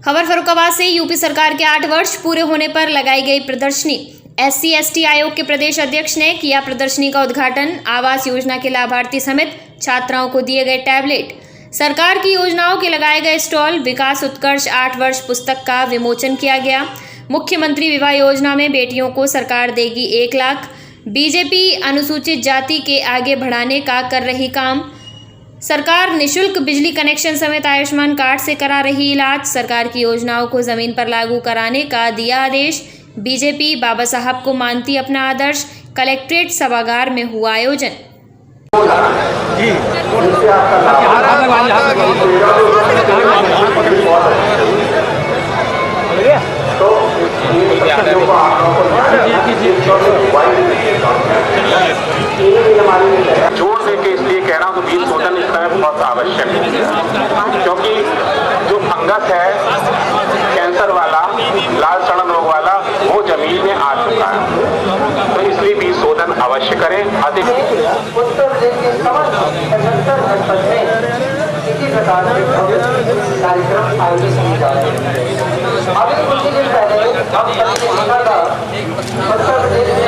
खबर फर्रुखाबाद से। यूपी सरकार के 8 वर्ष पूरे होने पर लगाई गई प्रदर्शनी। SC/ST आयोग के प्रदेश अध्यक्ष ने किया प्रदर्शनी का उद्घाटन। आवास योजना के लाभार्थी समेत छात्राओं को दिए गए टैबलेट। सरकार की योजनाओं के लगाए गए स्टॉल। विकास उत्कर्ष 8 वर्ष पुस्तक का विमोचन किया गया। मुख्यमंत्री विवाह योजना में बेटियों को सरकार देगी 1 लाख। बीजेपी अनुसूचित जाति के आगे बढ़ाने का कर रही काम। सरकार निःशुल्क बिजली कनेक्शन समेत आयुष्मान कार्ड से करा रही इलाज। सरकार की योजनाओं को जमीन पर लागू कराने का दिया आदेश। बीजेपी बाबा साहब को मानती अपना आदर्श। कलेक्ट्रेट सभागार में हुआ आयोजन। जोर दे के इसलिए कह रहा हूँ तो बीज शोधन इस समय बहुत आवश्यक है, क्योंकि जो फंगस है कैंसर वाला, लाल सड़न रोग वाला, वो जमीन में आ चुका है, तो इसलिए बीज शोधन अवश्य करें। अधिक उत्तर प्रदेश के समस्त 75 जनपद में इसी प्रकार के कार्यक्रम आयोजित किए जा रहे हैं। अभी कुछ दिन पहले हम सभी ने देखा था उत्तर प्रदेश में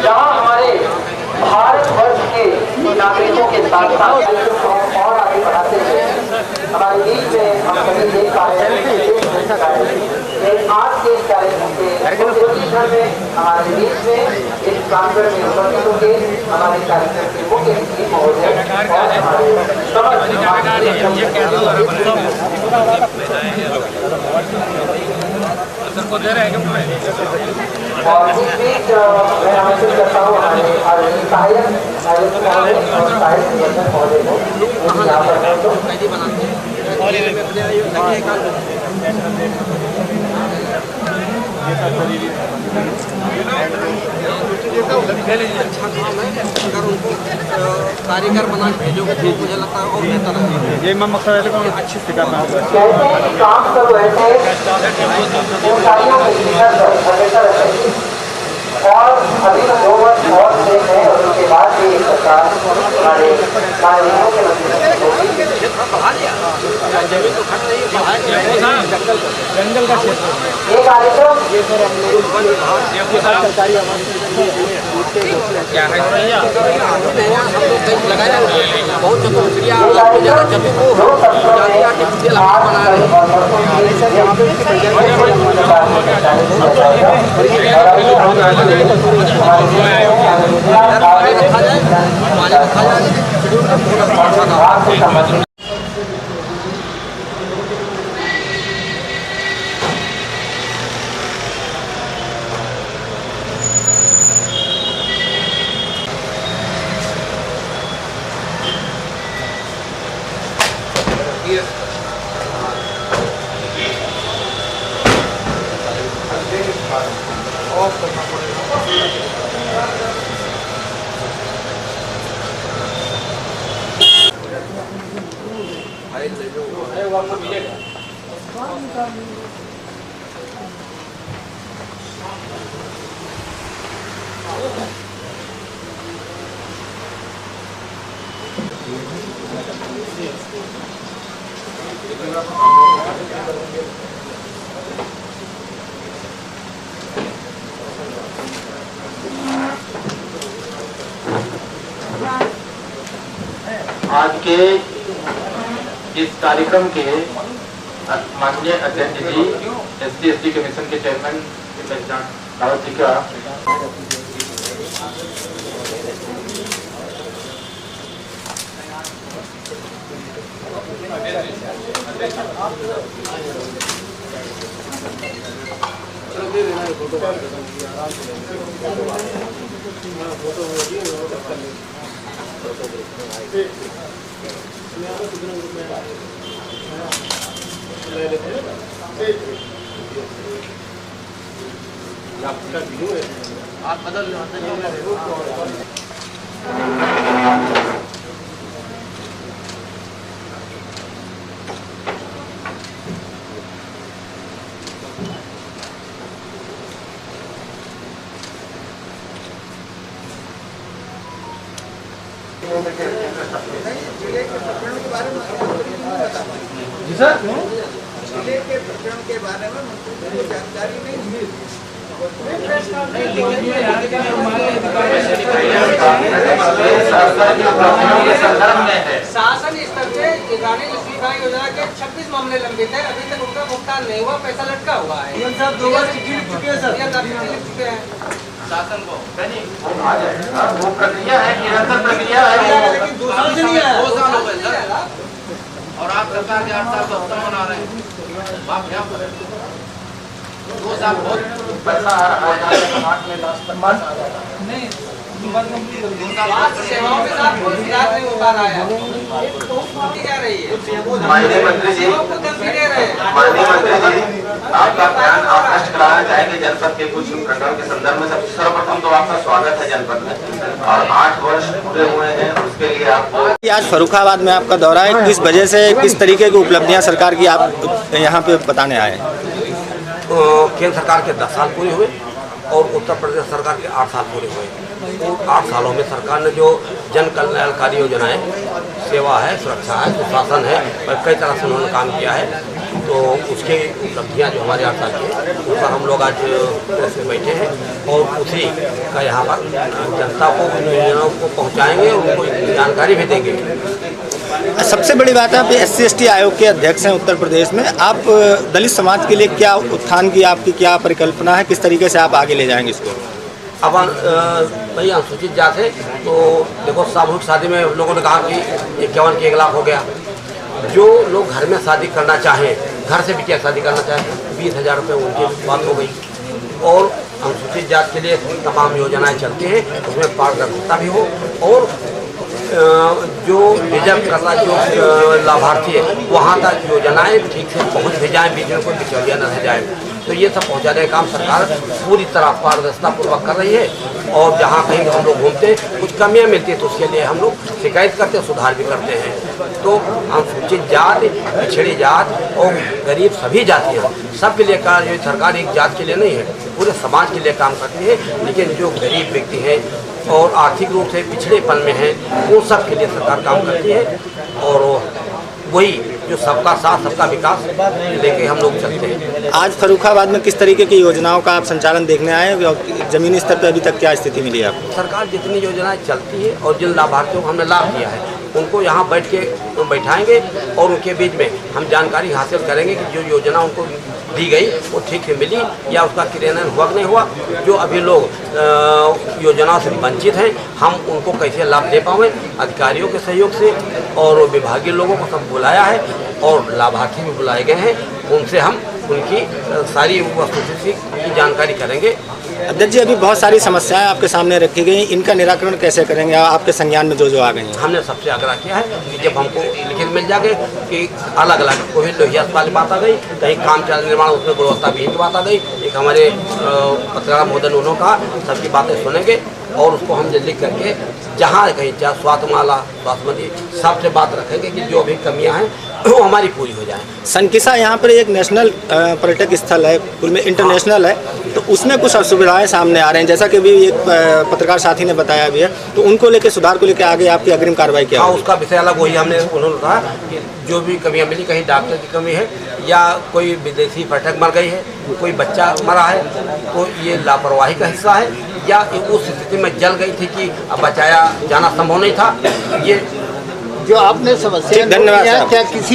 जहाँ हमारे भारतवर्ष के नागरिकों के साथ साथ और आगे बढ़ाते हुए हमारे बीच में हम सभी देख पा रहे हैं। आज के कार्यक्रम के में हमारे बीच में इस प्रांगण में उपस्थित होंगे हमारे कार्यक्रम के मुख्य अतिथि महोदय और और इस बीच मैं आमंत्रित करता हूँ हमारे सहायक महोदय को यहाँ अच्छा काम है, अगर उनको कारीगर बना के भेजोगे तो मुझे लगता है और बेहतर है। ये मैं मकसद है अच्छी से करना होगा। काम सब ऐसे और अभी 2 वर्ष और शेष है और उसके बाद भी सरकार हमारे नागरिकों के जंगल का क्षेत्र ये कार्यक्रम सरकारी क्या है बहुत ऑफ करना पड़ेगा। आज के इस कार्यक्रम के माननीय अध्यक्ष जी SC/ST कमीशन के चेयरमैन रावत जी का आप बदल जी सर, जिले के प्रकरण के बारे में मंत्री को जानकारी नहीं मिली। शासन स्तर से रानी लक्ष्मीबाई योजना के 26 मामले लंबित है, अभी तक उनका भुगतान नहीं हुआ, पैसा लटका हुआ है। साहब 2 बार चिट्ठी लिख चुके हैं सर, लिख चुके हैं शासन को। वो प्रक्रिया है, निरंतर प्रक्रिया है, लेकिन 2 साल से नहीं आया। 2 साल हो गए सर, और आप सरकार के 8 साल का उत्सव मना रहे हैं। आप क्या करें? 2 साल बहुत पैसा आ रहा है। स्वास्थ्य सेवाओं के साथ कोई इलाज नहीं हो पा रहा है। क्या रही है? माननीय मंत्री जी, दे रहे हैं। माननीय मंत्री जी, आपका बयान आप नष्ट कराना चाहेंगे जनपद के कुछ प्रकरण के संदर्भ में। सबसे सर्वप्रथम तो आपका स्वागत है जनपद में, और 8 वर्ष पूरे हुए हैं, उसके लिए आपको। आज फर्रुखाबाद में आपका दौरा है, किस वजह से, किस तरीके की उपलब्धियां सरकार की आप यहाँ पे बताने आए हैं? केंद्र सरकार के 10 साल पूरे हुए और उत्तर प्रदेश सरकार के 8 साल पूरे हुए। उन 8 सालों में सरकार ने जो जन कल्याणकारी योजनाएं, सेवा है, सुरक्षा है, सुशासन है, और कई तरह से उन्होंने काम किया है, तो उसकी उपलब्धियां जो हमारे 8 साल की है, उस पर हम लोग आज प्रेस में बैठे हैं और उसी का यहाँ पर जनता को उन योजनाओं को पहुँचाएंगे, उनको जानकारी भी देंगे। सबसे बड़ी बात है, आप SC/ST आयोग के अध्यक्ष हैं उत्तर प्रदेश में। आप दलित समाज के लिए क्या उत्थान की आपकी क्या परिकल्पना है, किस तरीके से आप आगे ले जाएंगे इसको? अब भाई अनुसूचित जाति है, तो देखो सामूहिक शादी में लोगों ने कहा कि 51 के 1 लाख हो गया। जो लोग घर में शादी करना चाहें, घर से बिटिया शादी करना चाहें, 20,000 रुपये उनकी बात हो गई। और अनुसूचित जाति के लिए तमाम योजनाएं चलती हैं, उसमें पारदर्शिता भी हो, और जो रिजर्व करना जो लाभार्थी है वहाँ तक योजनाएं ठीक से पहुँच भी जाएँ, बीच में कोई बिचौलिया न रह जाए। तो ये सब पहुँचाने का काम सरकार पूरी तरह पारदर्शिता पूर्वक कर रही है। और जहाँ कहीं हम लोग घूमते कुछ कमियाँ मिलती है तो उसके लिए हम लोग शिकायत करते हैं, सुधार भी करते हैं। तो अनुसूचित जाति, पिछड़ी जाति और गरीब सभी जातियाँ सबके लिए कार्य सरकार एक जाति के लिए नहीं है, पूरे समाज के लिए काम करती है। लेकिन जो गरीब व्यक्ति हैं और आर्थिक रूप से पिछड़ेपन में हैं, वो सब के लिए सरकार काम करती है। और वही जो सबका साथ सबका विकास लेके हम लोग चलते हैं। आज फर्रुखाबाद में किस तरीके की योजनाओं का आप संचालन देखने आए हैं? जमीनी स्तर पर अभी तक क्या स्थिति मिली है आपको? सरकार जितनी योजनाएं चलती है और जिन लाभार्थियों को हमने लाभ दिया है उनको यहाँ बैठ के बैठाएंगे और उनके बीच में हम जानकारी हासिल करेंगे कि जो योजना उनको दी गई वो ठीक से मिली या उसका क्रियान्वयन हुआ कि नहीं हुआ। जो अभी लोग योजनाओं से वंचित हैं, हम उनको कैसे लाभ दे पाएँ। अधिकारियों के सहयोग से और विभागीय लोगों को सब बुलाया है और लाभार्थी भी बुलाए गए हैं, उनसे हम उनकी सारी वस्तुस्थिति की जानकारी करेंगे। अध्यक्ष जी, अभी बहुत सारी समस्याएं आपके सामने रखी गई, इनका निराकरण कैसे करेंगे आपके संज्ञान में जो आ गई हैं? हमने सबसे आग्रह किया है कि जब हमको लिखित मिल जाएंगे कि अलग अलग कोई लोहिया अस्पताल की बात आ गई, कहीं काम चल निर्माण उसमें गुणवत्ताविहीन की बात आ गई, एक हमारे पत्रकार महोदय ने उन्होंने कहा, सबकी बातें सुनेंगे और उसको हम लिख करके जहाँ कहीं चाहे स्वास्थ्यमाला, स्वास्थ्य सबसे बात रखेंगे कि जो भी कमियाँ हैं वो हमारी पूरी हो जाए। सनकिसा यहाँ पर एक नेशनल पर्यटक स्थल है, कुल में इंटरनेशनल है, तो उसमें कुछ असुविधाएं सामने आ रहे हैं, जैसा कि भी एक पत्रकार साथी ने बताया भी है, तो उनको लेकर सुधार को लेकर आगे आपकी अग्रिम कार्रवाई क्या होगी? उसका विषय अलग वही हमने उन्होंने कहा कि जो भी कमियाँ मिली, कहीं डॉक्टर की कमी है या कोई विदेशी पर्यटक मर गई है, कोई बच्चा मरा है, तो ये लापरवाही का हिस्सा है या उस स्थिति में जल गई थी कि अब बचाया जाना संभव नहीं था। ये जो आपने समस्या, धन्यवाद। क्या किसी